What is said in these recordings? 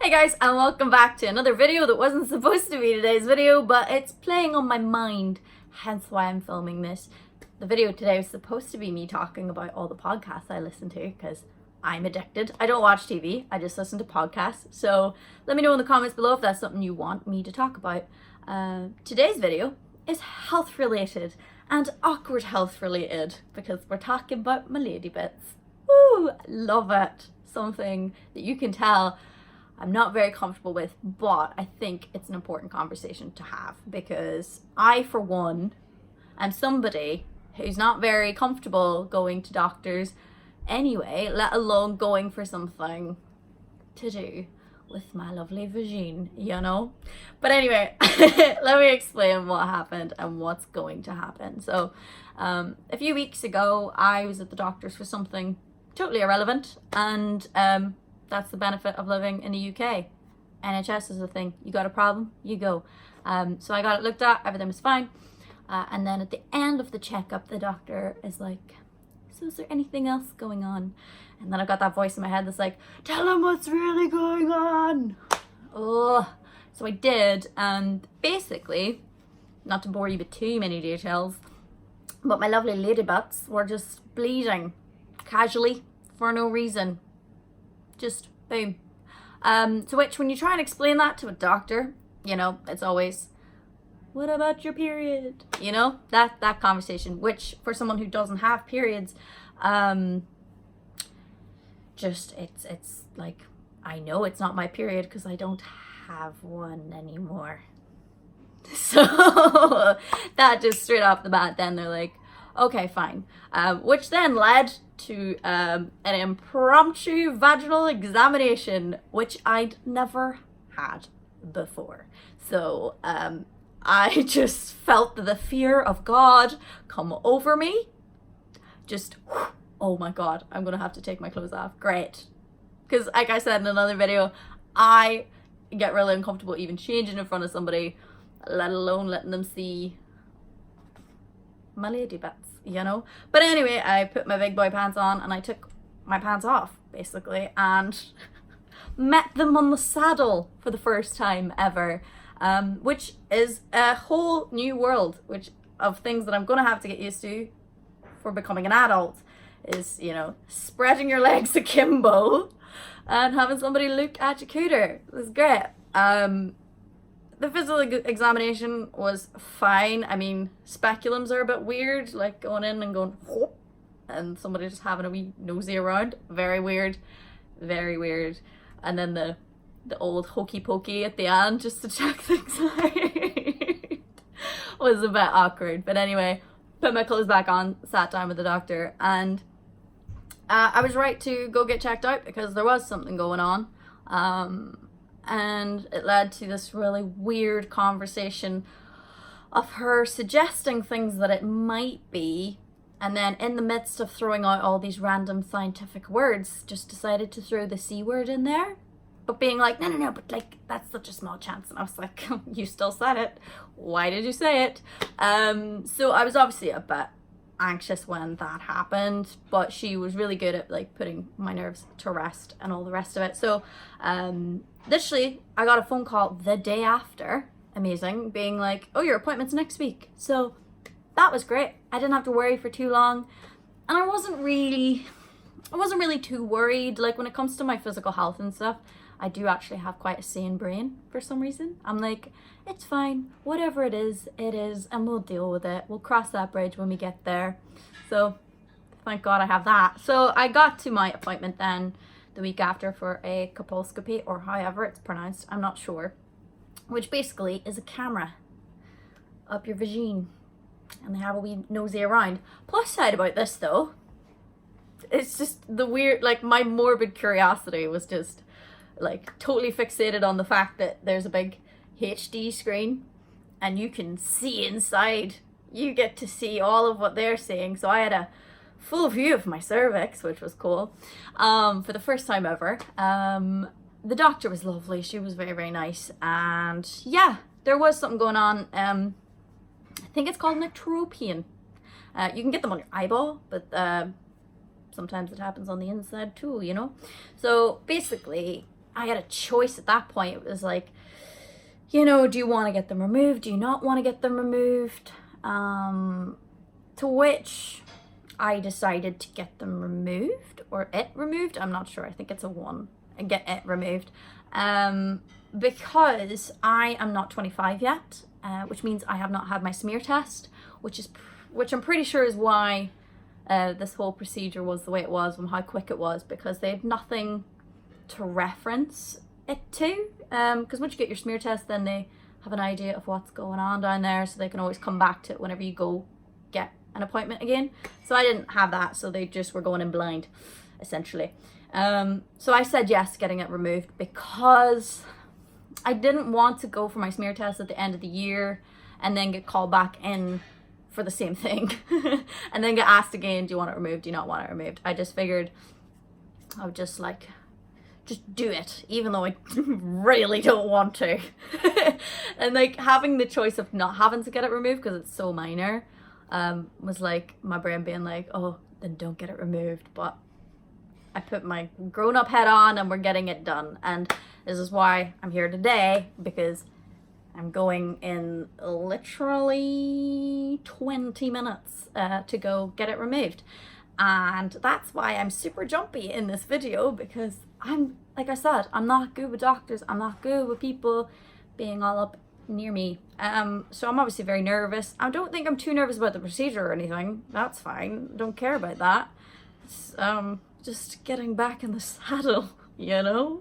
Hey guys, and welcome back to another video that wasn't supposed to be today's video, but it's playing on my mind, hence why I'm filming this. The video today was supposed to be me talking about all the podcasts I listen to, because I'm addicted. I don't watch TV, I just listen to podcasts. So let me know in the comments below if that's something you want me to talk about. Today's video is health related, and awkward health related, because we're talking about my lady bits. Woo! Love it. Something that you can tell I'm not very comfortable with, but I think it's an important conversation to have, because I, for one, am somebody who's not very comfortable going to doctors anyway, let alone going for something to do with my lovely vagina, you know? But anyway, let me explain what happened and what's going to happen. So, a few weeks ago, I was at the doctor's for something totally irrelevant, and that's the benefit of living in the UK. NHS is a thing. You got a problem, you go. So I got it looked at, everything was fine. And then at the end of the checkup, the doctor is like, so is there anything else going on? And then I got that voice in my head that's like, tell him what's really going on. Oh, so I did, and basically, not to bore you with too many details, but my lovely lady butts were just bleeding casually for no reason. Just boom. To which, when you try and explain that to a doctor, you know, it's always, what about your period? You know, that conversation, which for someone who doesn't have periods, just, it's like, I know it's not my period because I don't have one anymore. So that just straight off the bat, then they're like, okay, fine. Which then led to an impromptu vaginal examination, which I'd never had before. So I just felt the fear of God come over me. Just, oh my God, I'm gonna have to take my clothes off. Great. Because like I said in another video, I get really uncomfortable even changing in front of somebody, let alone letting them see my lady bits, you know? But anyway, I put my big boy pants on and I took my pants off, basically, and met them on the saddle for the first time ever, which is a whole new world, which of things that I'm gonna have to get used to for becoming an adult, is, you know, spreading your legs akimbo and having somebody look at your cooter. It was great. The physical examination was fine. I mean, speculums are a bit weird, like going in and going, whoop, and somebody just having a wee nosy around. Very weird, very weird. And then the old hokey pokey at the end just to check things out was a bit awkward. But anyway, put my clothes back on, sat down with the doctor, and I was right to go get checked out because there was something going on. And it led to this really weird conversation of her suggesting things that it might be, and then in the midst of throwing out all these random scientific words, just decided to throw the C word in there, but being like, no, but like, that's such a small chance. And I was like, you still said it. Why did you say it? So I was obviously a bit anxious when that happened, but she was really good at like putting my nerves to rest and all the rest of it. So literally I got a phone call the day after, amazing, being like, oh, your appointment's next week. So that was great. I didn't have to worry for too long, and I wasn't really too worried. Like, when it comes to my physical health and stuff, I do actually have quite a sane brain for some reason. I'm like, it's fine, whatever it is, and we'll deal with it. We'll cross that bridge when we get there. So thank God I have that. So I got to my appointment then the week after for a colposcopy, or however it's pronounced, I'm not sure, which basically is a camera up your vagina, and they have a wee nosy around. Plus side about this though, it's just the weird, like, my morbid curiosity was just like totally fixated on the fact that there's a big HD screen and you can see inside. You get to see all of what they're seeing. So I had a full view of my cervix, which was cool, for the first time ever. The doctor was lovely. She was very, very nice. And yeah, there was something going on. I think it's called an ectropion. You can get them on your eyeball, but sometimes it happens on the inside too, you know? So basically, I had a choice at that point. It was like, you know, do you want to get them removed? Do you not want to get them removed? To which I decided to get them removed, or it removed. I'm not sure. I think it's a one. And get it removed. Because I am not 25 yet, which means I have not had my smear test, which I'm pretty sure is why this whole procedure was the way it was and how quick it was, because they had nothing to reference it to. Because once you get your smear test, then they have an idea of what's going on down there, so they can always come back to it whenever you go get an appointment again. So I didn't have that, so they just were going in blind, essentially. So I said yes to getting it removed because I didn't want to go for my smear test at the end of the year and then get called back in for the same thing and then get asked again, do you want it removed, do you not want it removed? I just figured I would just do it, even though I really don't want to. And like having the choice of not having to get it removed because it's so minor was like my brain being like, oh, then don't get it removed. But I put my grown-up head on and we're getting it done. And this is why I'm here today, because I'm going in literally 20 minutes to go get it removed. And that's why I'm super jumpy in this video, because like I said, I'm not good with doctors. I'm not good with people being all up near me. So I'm obviously very nervous. I don't think I'm too nervous about the procedure or anything. That's fine. Don't care about that. It's, just getting back in the saddle, you know.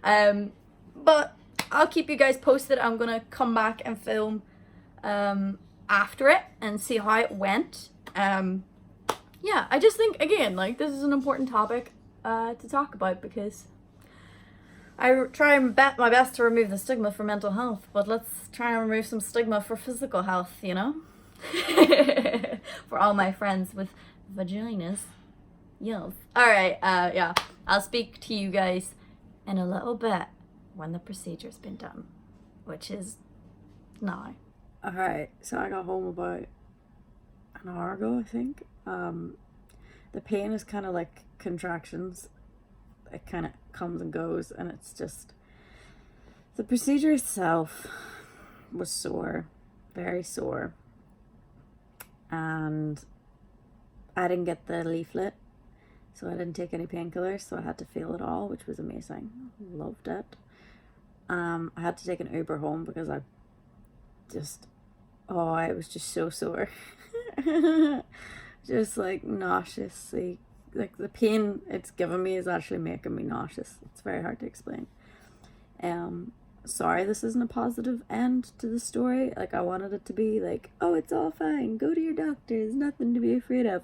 But I'll keep you guys posted. I'm gonna come back and film after it and see how it went. Yeah, I just think, again, like, this is an important topic to talk about, because I try and bet my best to remove the stigma for mental health, but let's try and remove some stigma for physical health, you know. For all my friends with vaginas. Yes. Alright, yeah. I'll speak to you guys in a little bit when the procedure's been done, which is now. Alright, so I got home about an hour ago, I think. The pain is kind of like contractions. It kind of comes and goes, and it's just... The procedure itself was sore. Very sore. And I didn't get the leaflet, so I didn't take any painkillers, so I had to feel it all, which was amazing. Loved it. I had to take an Uber home because I was just so sore. Just like nauseously, like the pain it's given me is actually making me nauseous. It's very hard to explain. Sorry this isn't a positive end to the story. Like, I wanted it to be like, oh, it's all fine, go to your doctor, there's nothing to be afraid of.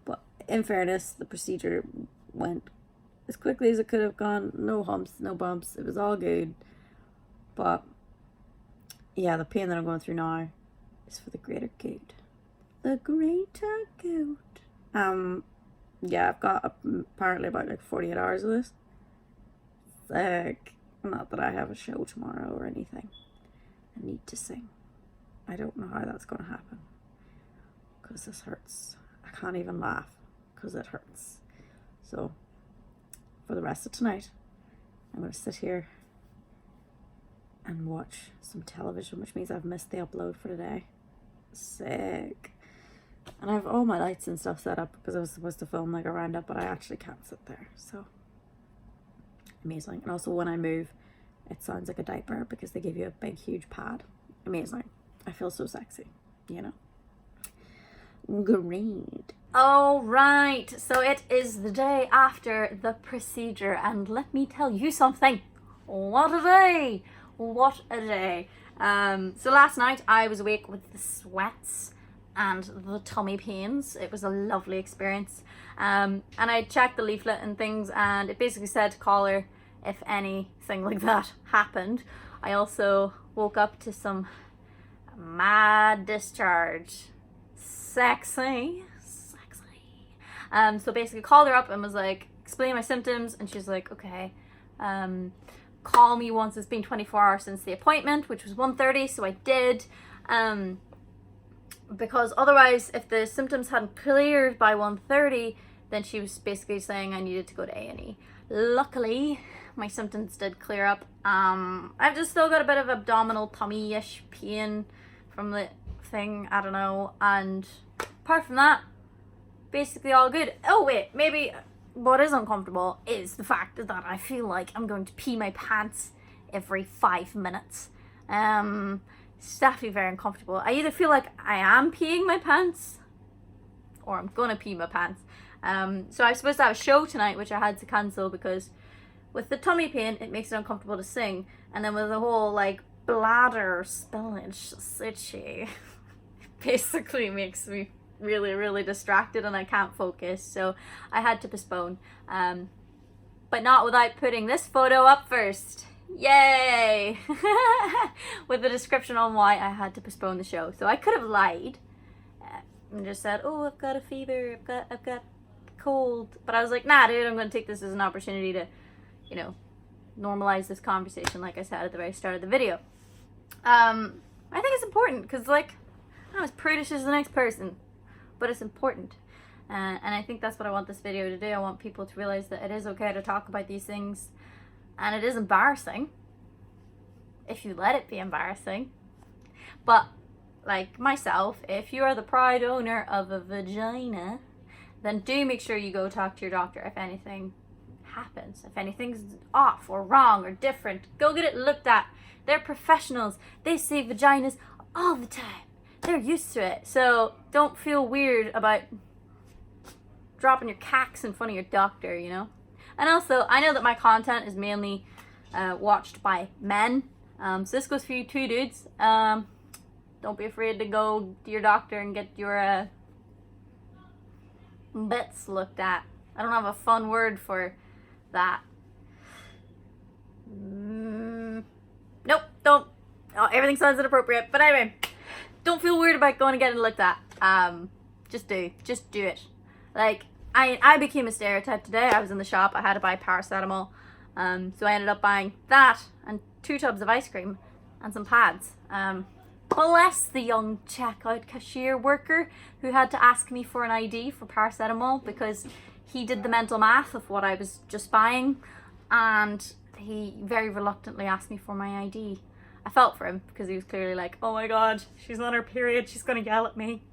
But in fairness, the procedure went as quickly as it could have gone. No humps, no bumps, it was all good. But yeah, the pain that I'm going through now is for the greater good. The greater good. Yeah, I've got apparently about like 48 hours of this. Sick. Not that I have a show tomorrow or anything. I need to sing. I don't know how that's going to happen, because this hurts. I can't even laugh because it hurts. So for the rest of tonight, I'm going to sit here and watch some television, which means I've missed the upload for today. Sick. And I have all my lights and stuff set up because I was supposed to film like a roundup, but I actually can't sit there. So amazing. And also when I move, it sounds like a diaper because they give you a big huge pad. Amazing. I feel so sexy, you know. Great. All right, so it is the day after the procedure, and let me tell you something. What a day! What a day. So last night I was awake with the sweats and the tummy pains. It was a lovely experience. And I checked the leaflet and things, and it basically said to call her if anything like that happened. I also woke up to some mad discharge. Sexy. So basically called her up and was like, explain my symptoms, and she's like, okay, call me once it's been 24 hours since the appointment, which was 1:30, so I did, because otherwise if the symptoms hadn't cleared by 1:30, then she was basically saying I needed to go to A&E. Luckily my symptoms did clear up. I've just still got a bit of abdominal tummy-ish pain from the thing, I don't know, and apart from that, basically all good. Oh wait, maybe what is uncomfortable is the fact that I feel like I'm going to pee my pants every 5 minutes. It's definitely very uncomfortable. I either feel like I am peeing my pants or I'm gonna pee my pants. So I was supposed to have a show tonight, which I had to cancel because with the tummy pain, it makes it uncomfortable to sing. And then with the whole like bladder spillage itchy, basically makes me really, really distracted and I can't focus. So I had to postpone. But not without putting this photo up first. Yay! With the description on why I had to postpone the show. So I could have lied and just said, oh, I've got a fever, I've got cold. But I was like, nah, dude, I'm going to take this as an opportunity to, you know, normalize this conversation, like I said at the very start of the video. I think it's important because, like, I'm as prudish as the next person, but it's important. And I think that's what I want this video to do. I want people to realize that it is okay to talk about these things, and it is embarrassing if you let it be embarrassing. But like myself, if you are the proud owner of a vagina, then do make sure you go talk to your doctor if anything happens. If anything's off or wrong or different, go get it looked at. They're professionals. They see vaginas all the time. They're used to it. So don't feel weird about dropping your cacks in front of your doctor, you know? And also, I know that my content is mainly watched by men. So this goes for you too, dudes. Don't be afraid to go to your doctor and get your bits looked at. I don't have a fun word for that. Nope, don't. Oh, everything sounds inappropriate. But anyway, don't feel weird about going and getting looked at. Just do it. Like, I became a stereotype today. I was in the shop. I had to buy paracetamol. So I ended up buying that and 2 tubs of ice cream and some pads. Bless the young checkout cashier worker who had to ask me for an ID for paracetamol because he did the mental math of what I was just buying, and he very reluctantly asked me for my ID. I felt for him because he was clearly like, oh my god, she's on her period, she's gonna yell at me.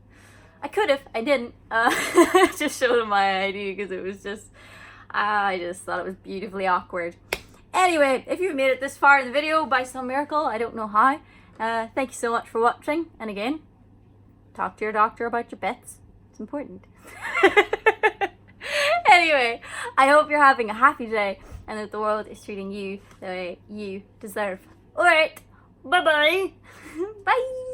I could have, I didn't. Just showed him my ID because it was just, I just thought it was beautifully awkward. Anyway, if you've made it this far in the video by some miracle, I don't know how, thank you so much for watching. And again, talk to your doctor about your bits. It's important. Anyway, I hope you're having a happy day and that the world is treating you the way you deserve. Alright, bye-bye. Bye.